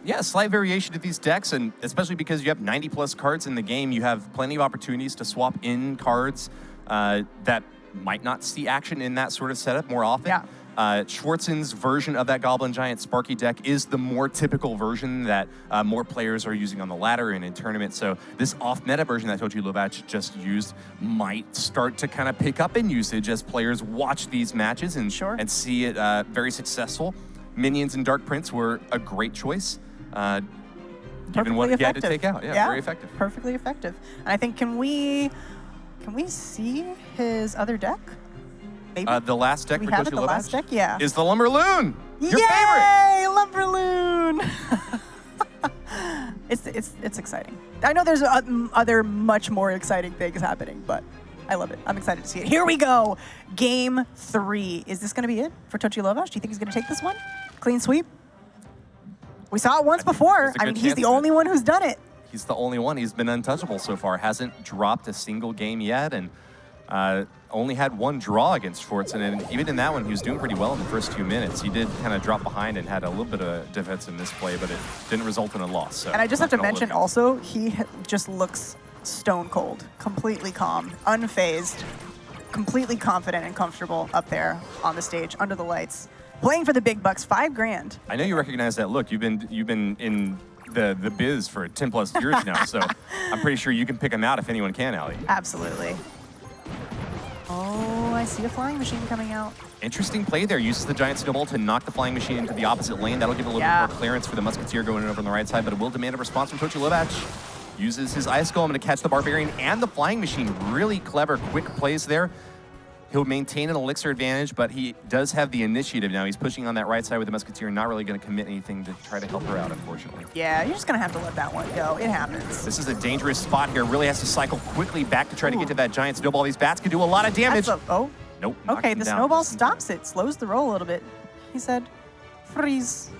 Yeah, slight variation to these decks, and especially because you have 90+ cards in the game, you have plenty of opportunities to swap in cards that might not see action in that sort of setup more often. Yeah. Schwarzen's version of that Goblin Giant Sparky deck is the more typical version that more players are using on the ladder and in tournaments. So this off-meta version that Tocilovac just used might start to kind of pick up in usage as players watch these matches and see it very successful. Minions and Dark Prince were a great choice, given what he had to take out. Yeah, very effective. Perfectly effective. And I think, can we see his other deck? Maybe? The last deck for Tocilovac? The last deck, yeah. Is the Lumberloon. Your favorite. Yay, Lumberloon! It's exciting. I know there's other much more exciting things happening, but I love it. I'm excited to see it. Here we go. Game 3. Is this going to be it for Tocilovac? Do you think he's going to take this one? Clean sweep? We saw it once before. I mean, he's the only one who's done it. He's the only one. He's been untouchable so far. Hasn't dropped a single game yet, and only had 1 draw against Schwarzen, and even in that one, he was doing pretty well in the first 2 minutes. He did kind of drop behind and had a little bit of defense in this play, but it didn't result in a loss. So and I just have to mention also, he just looks stone cold, completely calm, unfazed, completely confident and comfortable up there on the stage, under the lights, playing for the big bucks, $5 grand. I know you recognize that look. You've been in the biz for 10+ years now, so I'm pretty sure you can pick him out if anyone can, Allie. Absolutely. Oh, I see a flying machine coming out. Interesting play there. Uses the Giant Snowball to knock the flying machine into the opposite lane. That'll give a little bit more clearance for the Musketeer going over on the right side, but it will demand a response from Tocilovac. Uses his Ice Golem to catch the Barbarian and the flying machine. Really clever, quick plays there. He'll maintain an elixir advantage, but he does have the initiative now. He's pushing on that right side with the Musketeer, not really going to commit anything to try to help her out, unfortunately. Yeah, you're just going to have to let that one go. It happens. This is a dangerous spot here. Really has to cycle quickly back to try to get to that giant snowball. These bats can do a lot of damage. Oh. Nope. Okay, knocked the him down. snowball stops it, slows the roll a little bit. He said, freeze.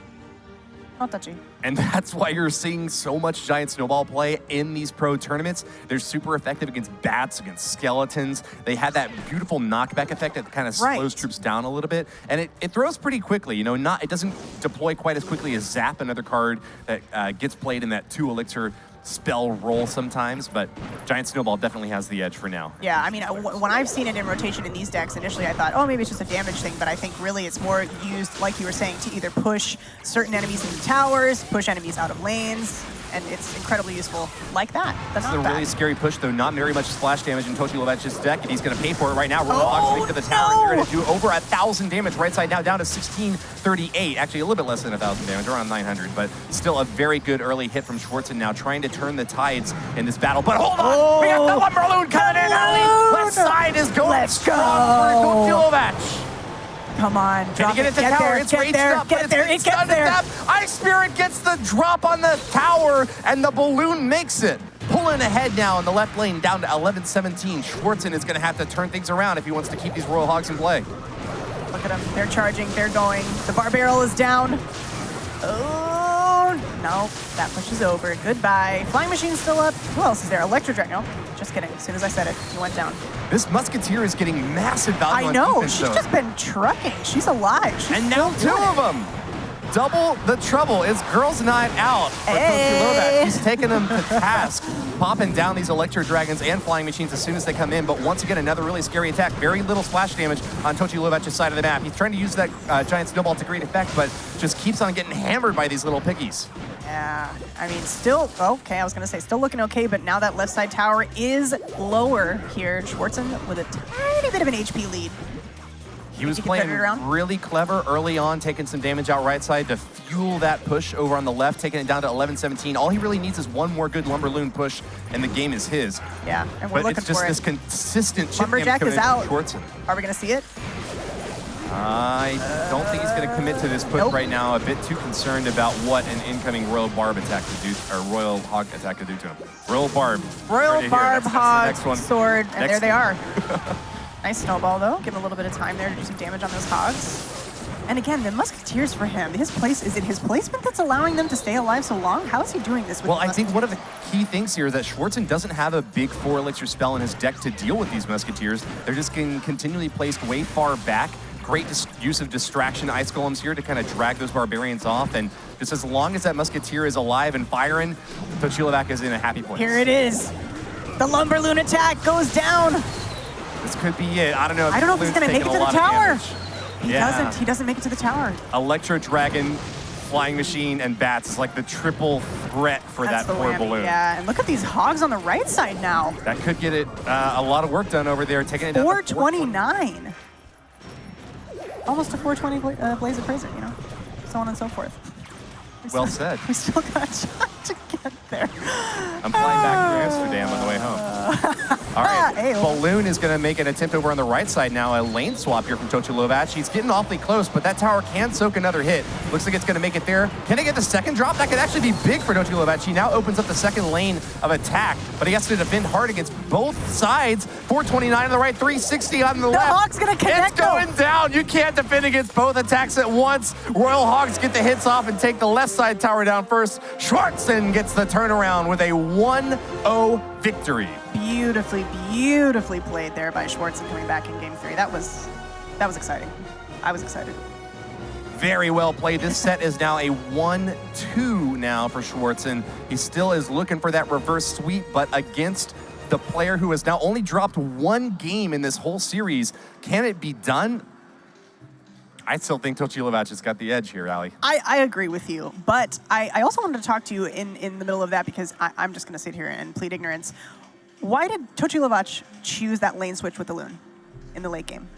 Not touchy. And that's why you're seeing so much giant snowball play in these pro tournaments. They're super effective against bats, against skeletons. They have that beautiful knockback effect that kind of slows troops down a little bit. And it throws pretty quickly. You know, it doesn't deploy quite as quickly as Zap, another card that gets played in that 2 elixir spell roll sometimes, but Giant Snowball definitely has the edge for now. Yeah, I mean, when I've seen it in rotation in these decks, initially I thought, oh, maybe it's just a damage thing, but I think really it's more used, like you were saying, to either push certain enemies into towers, push enemies out of lanes, and it's incredibly useful like that. That's a really scary push, though. Not very much splash damage in Tocilovac's deck, and he's going to pay for it right now. Royal Hogs to the tower, and you're going to do over 1,000 damage right side now, down to 1638. Actually, a little bit less than 1,000 damage, around 900, but still a very good early hit from Schwarzen now, trying to turn the tides in this battle. But hold on! We got the one balloon coming in early! Left side is going strong for Tocilovac. Come on, Can he get it to the tower? It's raged up, but it's gets there. Ice Spirit gets the drop on the tower, and the balloon makes it. Pulling ahead now in the left lane, down to 11-17. Schwarzen is going to have to turn things around if he wants to keep these Royal Hogs in play. Look at them. They're charging. They're going. The bar barrel is down. Oh, no. That push is over. Goodbye. Flying Machine's still up. Who else is there? Electro Dragon. No, just kidding. As soon as I said it, he went down. This Musketeer is getting massive value I on know. defense, She's though. just been trucking. She's alive. She's And now still 2 doing of them. Double the trouble. It's girls' night out for Tocilovac. He's taking them to task, popping down these Electro Dragons and Flying Machines as soon as they come in. But once again, another really scary attack. Very little splash damage on Tocilovac's side of the map. He's trying to use that Giant Snowball to great effect, but just keeps on getting hammered by these little piggies. Yeah, I mean, still, okay, I was going to say, still looking okay, but now that left side tower is lower here. Schwarzen with a tiny bit of an HP lead. He was playing really clever early on, taking some damage out right side to fuel that push over on the left, taking it down to 11-17. All he really needs is one more good Lumberloon push, and the game is his. Yeah, and we're looking for it. But it's just this consistent chip Lumberjack is out. Schwarzen. Are we going to see it? I don't think he's going to commit to this push right now. A bit too concerned about what an incoming Royal Barb attack could do, or Royal Hog attack could do to him. Royal Barb. Royal Barb, Hog, next one. Sword, and there they are. Nice snowball, though. Give him a little bit of time there to do some damage on those Hogs. And again, the Musketeers for him. Is it his placement that's allowing them to stay alive so long? How is he doing this with Well, I think one of the key things here is that Schwarzen doesn't have a big 4 elixir spell in his deck to deal with these Musketeers. They're just getting continually placed way far back. Great use of distraction ice golems here to kind of drag those barbarians off, and just as long as that Musketeer is alive and firing, Tocilovac is in a happy place. Here it is. The Lumberloon attack goes down. This could be it. I don't know. I don't know if he's going to make it to the tower. He doesn't. He doesn't make it to the tower. Electro Dragon, Flying Machine, and Bats is like the triple threat for that poor balloon. Yeah, and look at these Hogs on the right side now. That could get it a lot of work done over there, taking it down to 429. Almost a 420 Blaze of Prison, you know, so on and so forth. Well said. We still got a shot to get there. I'm flying back to Amsterdam on the way home. All right, Balloon is going to make an attempt over on the right side now. A lane swap here from Tocilovac. He's getting awfully close, but that tower can soak another hit. Looks like it's going to make it there. Can they get the second drop? That could actually be big for Tocilovac. He now opens up the second lane of attack, but he has to defend hard against both sides. 429 on the right, 360 on the left. The Hog's going to connect. It's going down. You can't defend against both attacks at once. Royal Hogs get the hits off and take the left side tower down first. Schwarzen gets the turnaround with a 1-0 victory. Beautifully, beautifully played there by Schwarzen coming back in game 3. That was exciting. I was excited. Very well played. This set is now a 1-2 now for Schwarzen. He still is looking for that reverse sweep, but against the player who has now only dropped 1 game in this whole series, can it be done? I still think Tocilovac has got the edge here, Ali. I agree with you, but I also wanted to talk to you in the middle of that because I'm just going to sit here and plead ignorance. Why did Tocilovac choose that lane switch with the Loon in the late game?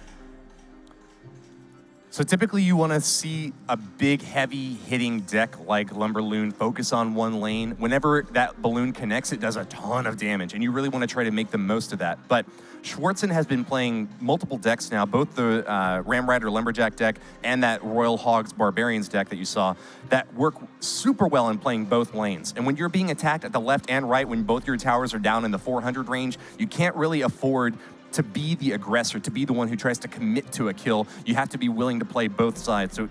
So typically you want to see a big, heavy hitting deck like Lumberloon focus on one lane. Whenever that balloon connects, it does a ton of damage, and you really want to try to make the most of that. But Schwarzen has been playing multiple decks now, both the Ram Rider Lumberjack deck and that Royal Hogs Barbarians deck that you saw, that work super well in playing both lanes. And when you're being attacked at the left and right, when both your towers are down in the 400 range, you can't really afford to be the aggressor, to be the one who tries to commit to a kill. You have to be willing to play both sides. So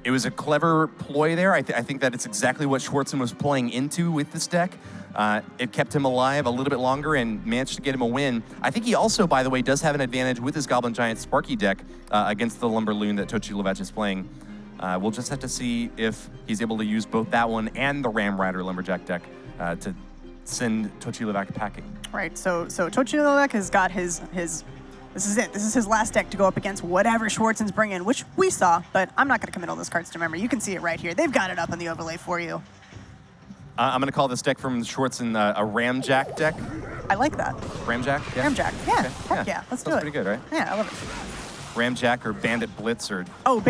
it was a clever ploy there. I think that it's exactly what Schwarzen was playing into with this deck. It kept him alive a little bit longer and managed to get him a win. I think he also, by the way, does have an advantage with his Goblin Giant Sparky deck against the Lumberloon that Tocilovac is playing. We'll just have to see if he's able to use both that one and the Ram Rider Lumberjack deck to send Tocilovac packing. Right, so Tocilovac has got his this is it. This is his last deck to go up against whatever Schwarzen's bringing, which we saw, but I'm not going to commit all those cards to memory. You can see it right here. They've got it up on the overlay for you. I'm going to call this deck from Schwarzen a Ramjack deck. I like that. Ramjack? Yeah. Ramjack, yeah. Okay. Heck yeah, let's do it. That's pretty good, right? Yeah, I love it. Ramjack or Bandit Blitz or... Oh,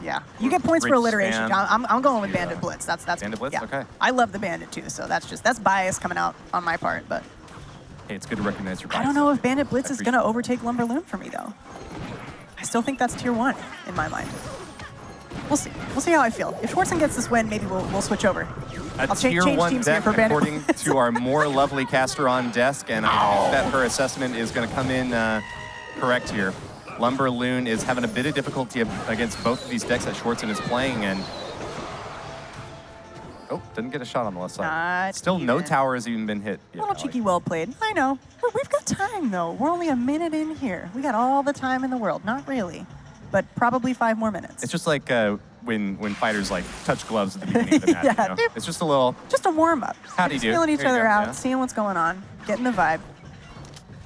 yeah. You get points for Bridge alliteration. spam. I'm going with Bandit Blitz. That's Bandit Blitz? yeah. Okay. I love the Bandit too, so that's bias coming out on my part, but Hey, it's good to recognize your bias. I don't know if Bandit Blitz is going to overtake Lumberloon for me though. I still think that's tier 1 in my mind. We'll see. We'll see how I feel. If Schwarzen gets this win, maybe we'll switch over. A I'll tier change 1 teams deck, here for Bandit according Blitz. to our more lovely caster on desk, and I think that her assessment is going to come in correct here. Lumberloon is having a bit of difficulty against both of these decks that Schwarzen is playing, and oh, didn't get a shot on the left side. Not Still no even. tower has even been hit. A little cheeky, well played. I know. We've got time, though. We're only a minute in here. We got all the time in the world. Not really, but probably 5 more minutes. It's just like when fighters like touch gloves at the beginning of the match. Yeah. You know? It's just a little. Just a warm-up. How do you Just do? feeling each There you other go, out, yeah. seeing what's going on, getting the vibe.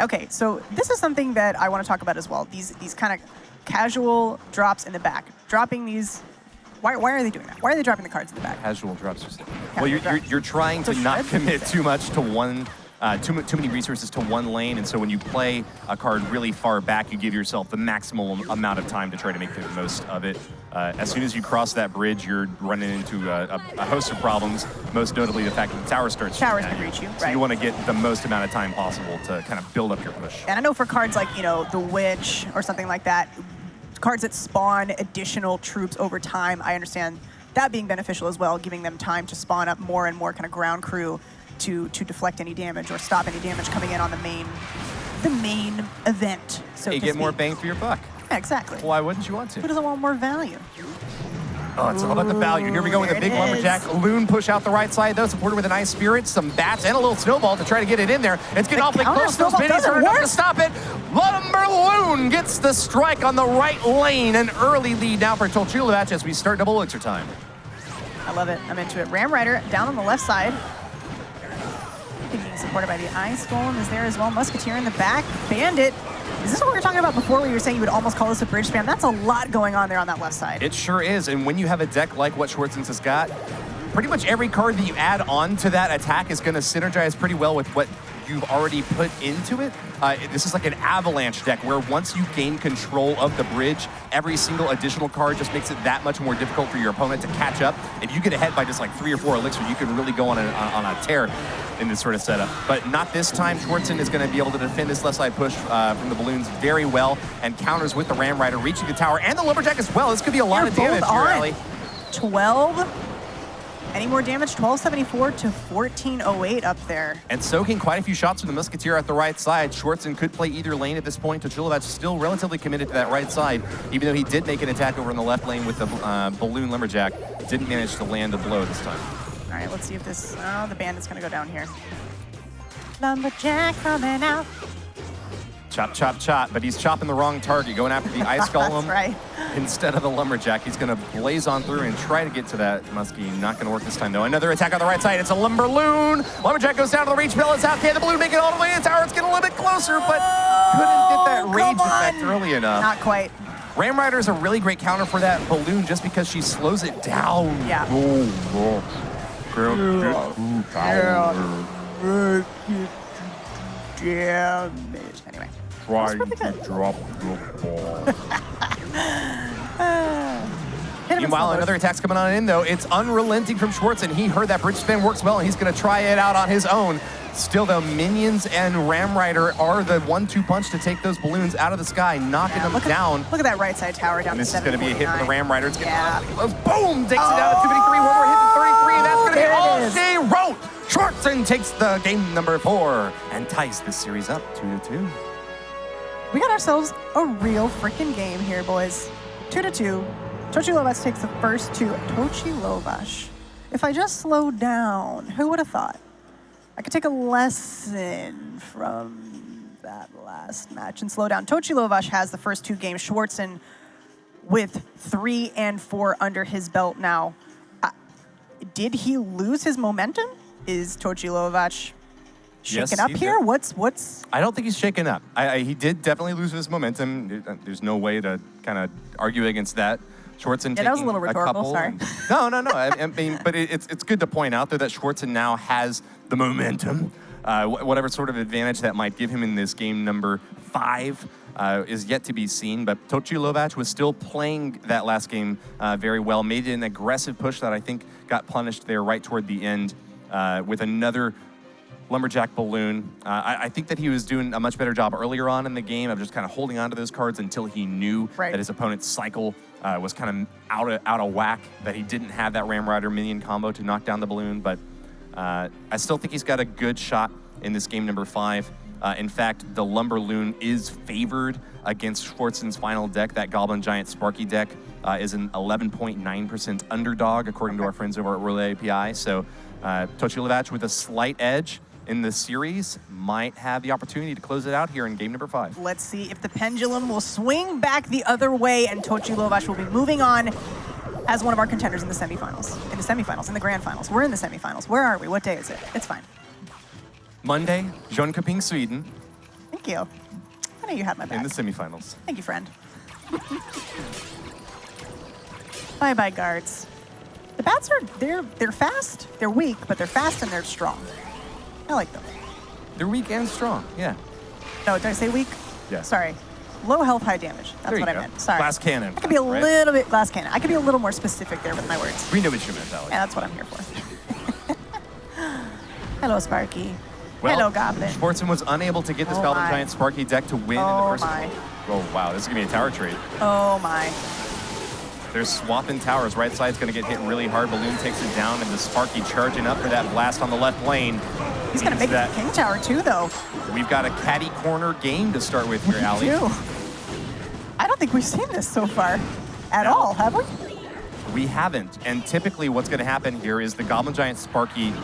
Okay, so this is something that I want to talk about as well. These kind of casual drops in the back. Dropping these... Why are they doing that? Why are they dropping the cards in the back? Casual drops. Well, you're trying to So not shred commit things. too much to one, too many resources to one lane, and so when you play a card really far back, you give yourself the maximum amount of time to try to make the most of it. As soon as you cross that bridge, you're running into a host of problems, most notably the fact that the tower starts Towers shooting can at reach you, So right. you want to get the most amount of time possible to kind of build up your push. And I know for cards like, the Witch or something like that, cards that spawn additional troops over time, I understand that being beneficial as well, giving them time to spawn up more and more kind of ground crew to deflect any damage or stop any damage coming in on the main event, so You to get more speak. bang for your buck. Yeah, exactly. Why wouldn't you want to? Who doesn't want more value? Oh, it's all about the value. Here we go with a There big it lumberjack. is. Loon push out the right side, though, supported with a nice spirit, some bats, and a little snowball to try to get it in there. It's getting The awfully counter close. Those snowball minis doesn't are enough to work. stop it. Lumberloon gets the strike on the right lane. An early lead now for Tocilovac as we start double elixir time. I love it. I'm into it. Ram Rider down on the left side. Being supported by the Ice Golem is there as well. Musketeer in the back. Bandit. Is this what we were talking about before where you were saying you would almost call this a bridge spam? That's a lot going on there on that left side. It sure is, and when you have a deck like what Schwarzen's has got, pretty much every card that you add on to that attack is going to synergize pretty well with what you've already put into it. This is like an avalanche deck where once you gain control of the bridge, every single additional card just makes it that much more difficult for your opponent to catch up. If you get ahead by just like 3 or 4 elixir, you can really go on a tear in this sort of setup. But not this time. Schwarzen is going to be able to defend this left side push from the balloons very well and counters with the Ram Rider, reaching the tower and the Lumberjack as well. This could be a lot They're of damage both here, on. Allie. 12. Any more damage? 1274 to 1408 up there. And soaking quite a few shots from the Musketeer at the right side. Schwarzen could play either lane at this point. Tocilovac still relatively committed to that right side, even though he did make an attack over in the left lane with the Balloon Lumberjack. Didn't manage to land a blow this time. All right, let's see if this... Oh, the Bandit's going to go down here. Lumberjack coming out. Chop, chop, chop, but he's chopping the wrong target, going after the Ice Golem That's right. instead of the Lumberjack. He's going to blaze on through and try to get to that Muskie. Not going to work this time, though. Another attack on the right side. It's a Lumberloon. Lumberjack goes down to the reach. Bell is out. Can the Balloon make it all the way in the tower? It's getting a little bit closer, but couldn't get that rage effect early enough. Not quite. Ram Rider is a really great counter for that Balloon just because she slows it down. Yeah. Damage. Anyway. Try pretty good. to drop the ball. Hit him in Meanwhile, slow another motion. attack's coming on in, though. It's unrelenting from Schwarzen. He heard that bridge spin works well, and he's going to try it out on his own. Still, though, Minions and Ram Rider are the 1-2 punch to take those balloons out of the sky, knocking them down. Look at that right side tower down And to this is going to be a hit for the 749. Ram Rider. It's Yeah. boom! Takes it down to 253. One more hit to 33. That's going to be There it all is. she wrote. Schwarzen takes the game number 4 and ties this series up 2-2. We got ourselves a real freaking game here, boys. 2-2. Tocilovac takes the first two. Tocilovac. If I just slowed down, who would have thought? I could take a lesson from that last match and slow down. Tocilovac has the first two games. Schwarzen with 3 and 4 under his belt now. Did he lose his momentum? Is Tocilovac shaken up he here? did. What's I don't think he's shaken up. He did definitely lose his momentum. There's no way to kind of argue against that. Schwarzen that was a taking little rhetorical, couple sorry. and- No. I mean, but it's good to point out, though, that Schwarzen now has the momentum. Whatever sort of advantage that might give him in this game number 5 is yet to be seen. But Tocilovac was still playing that last game very well. Made an aggressive push that I think got punished there right toward the end with another Lumberjack balloon. I think that he was doing a much better job earlier on in the game of just kind of holding on to those cards until he knew that his opponent's cycle was kind of out of whack, that he didn't have that Ram Rider minion combo to knock down the balloon. But I still think he's got a good shot in this game number 5. In fact, the Lumberloon is favored against Schwarzen's final deck. That Goblin Giant Sparky deck is an 11.9% underdog, according to our friends over at Relay API. So Tocilovac with a slight edge in the series might have the opportunity to close it out here in game number 5. Let's see if the pendulum will swing back the other way and Tocilovac will be moving on as one of our contenders in the semifinals. In the grand finals. We're in the semifinals. Where are we? What day is it? It's fine. Monday, Jönköping, Sweden, Thank you. I know you had my back. in the semifinals. Thank you, friend. Bye-bye, guards. The bats are, they're fast, they're weak, but they're fast and they're strong. I like them. They're weak and strong, yeah. No, did I say weak? Yeah. Sorry. Low health, high damage. That's There you what I go. meant. Sorry. Glass cannon, I could be a right? little bit, glass cannon. I could be a little more specific there with my words. We know what you meant, Alex. Yeah, that's what I'm here for. Hello, Sparky. Well, Hello, Goblin. Schwarzen was unable to get this Oh Goblin my. Giant Sparky deck to win in the Oh first. my. Oh wow, this is gonna be a tower trade. Oh my. They're swapping towers. Right side's gonna get hit really hard. Balloon takes it down, and the Sparky charging up for that blast on the left lane. He's gonna make that. it King Tower too, though. We've got a catty corner game to start with here, Allie. Too. I don't think we've seen this so far at No. all, have we? We haven't. And typically what's going to happen here is the Goblin Giant Sparky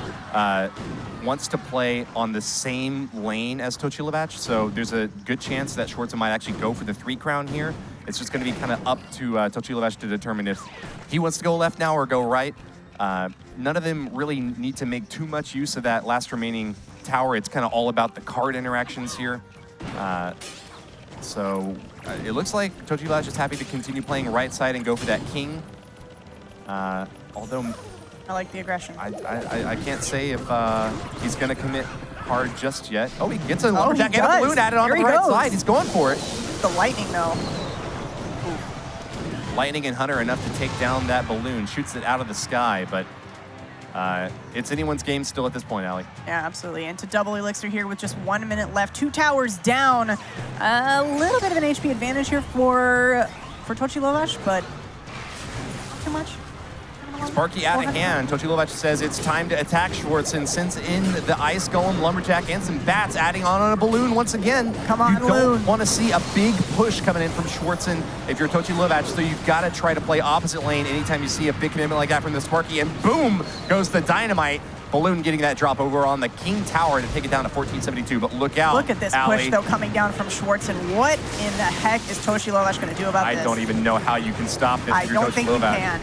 wants to play on the same lane as Tocilovac, so there's a good chance that Schwarzen might actually go for the 3 crown here. It's just going to be kind of up to Tocilovac to determine if he wants to go left now or go right. None of them really need to make too much use of that last remaining tower. It's kind of all about the card interactions here. So it looks like Tocilovac is happy to continue playing right side and go for that king. Although I like the aggression. I can't say if he's going to commit hard just yet. Oh, he gets a he lumberjack and a does. balloon added on Here the he right goes. side. He's going for it. The lightning, though. Lightning and Hunter enough to take down that balloon. Shoots it out of the sky, but it's anyone's game still at this point, Allie. Yeah, absolutely. Into double elixir here with just 1 minute left. 2 towers down. A little bit of an HP advantage here for Tocilovac, but not too much. Sparky out of hand. Tocilovac says it's time to attack Schwarzen. Sends in the Ice Golem, Lumberjack, and some bats, adding on a balloon once again. Come on, you don't Loon. want to see a big push coming in from Schwarzen if you're Tocilovac, so you've got to try to play opposite lane anytime you see a big commitment like that from the Sparky, and boom goes the dynamite. Balloon getting that drop over on the King Tower to take it down to 1472, but look out, Look at this Allie. push, though, coming down from Schwarzen. What in the heck is Tocilovac going to do about this? I don't even know how you can stop this I if you're don't think you Tocilovac. can.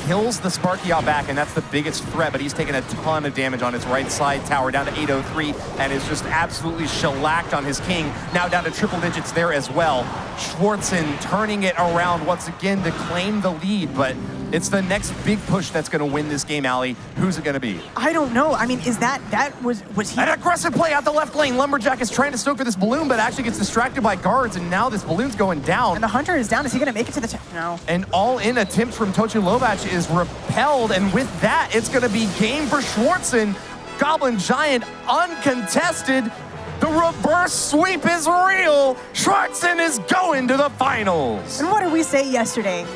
Kills the Sparky out back, and that's the biggest threat, but he's taking a ton of damage on his right side tower, down to 803, and is just absolutely shellacked on his king, now down to triple digits there as well. Schwarzen turning it around once again to claim the lead, but It's the next big push that's going to win this game, Allie. Who's it going to be? I don't know. I mean, is that was he? An aggressive play out the left lane. Lumberjack is trying to stoke for this balloon, but actually gets distracted by guards, and now this balloon's going down. And the Hunter is down. Is he going to make it to the no? An all-in attempt from Tocilovac is repelled, and with that, it's going to be game for Schwarzen. Goblin Giant uncontested. The reverse sweep is real. Schwarzen is going to the finals. And what did we say yesterday?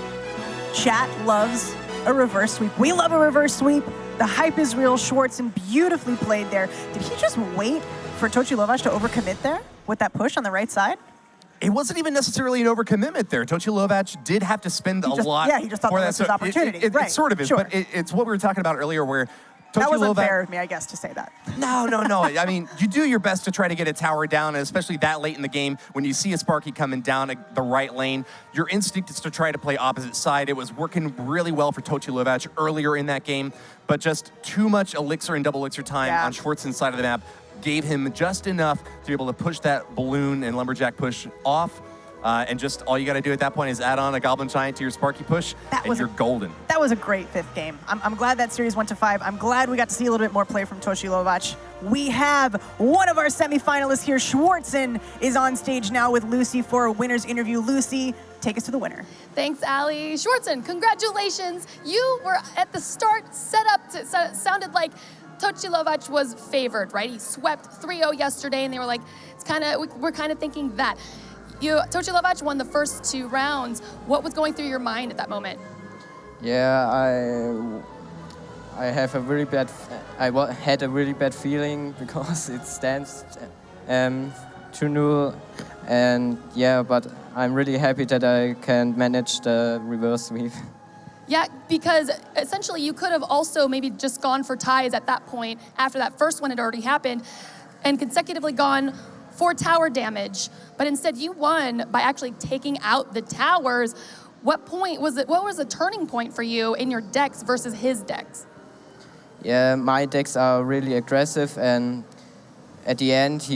Chat loves a reverse sweep. We love a reverse sweep. The hype is real. Schwarzen beautifully played there. Did he just wait for Tocilovac to overcommit there with that push on the right side? It wasn't even necessarily an overcommitment there. Tocilovac did have to spend a lot. Yeah, he just thought that was his opportunity. It sort of is, sure. but it's what we were talking about earlier where that was Tocilovac, unfair of me, I guess, to say that. No. I mean, you do your best to try to get a tower down, and especially that late in the game, when you see a Sparky coming down the right lane, your instinct is to try to play opposite side. It was working really well for Tocilovac earlier in that game, but just too much elixir and double elixir time on Schwarzen's side of the map gave him just enough to be able to push that balloon and lumberjack push off. And just all you got to do at that point is add on a Goblin Giant to your Sparky push, and you're golden. That was a great fifth game. I'm glad that series went to 5. I'm glad we got to see a little bit more play from Tocilovac. We have one of our semifinalists here. Schwarzen is on stage now with Lucy for a winner's interview. Lucy, take us to the winner. Thanks, Allie. Schwarzen, congratulations. You were at the start set up to sounded like Tocilovac was favored, right? He swept 3-0 yesterday, and they were like, we're kind of thinking that. Tocilovac won the first 2 rounds. What was going through your mind at that moment? Yeah, I had a really bad feeling because it stands 2-0, and yeah, but I'm really happy that I can manage the reverse sweep. Yeah, because essentially you could have also maybe just gone for ties at that point after that first one had already happened, and consecutively gone for tower damage, but instead you won by actually taking out the towers. What was the turning point for you in your decks versus his decks? Yeah, my decks are really aggressive, and at the end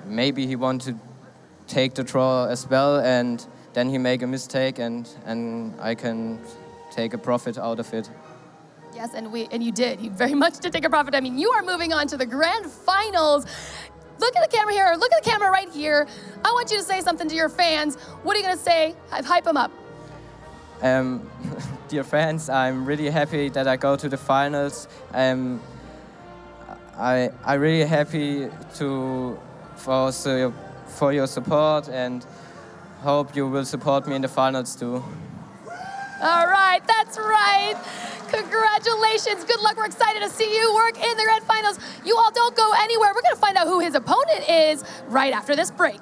maybe he wanted to take the draw as well, and then he make a mistake, and I can take a profit out of it. Yes, and you did. You very much did take a profit. I mean, you are moving on to the grand finals. Look at the camera here. Look at the camera right here. I want you to say something to your fans. What are you going to say? Hype them up. Dear fans, I'm really happy that I go to the finals. I'm really happy for your support, and hope you will support me in the finals too. All right, that's right. Congratulations. Good luck. We're excited to see you work in the grand finals. You all don't go anywhere. We're going to find out who his opponent is right after this break.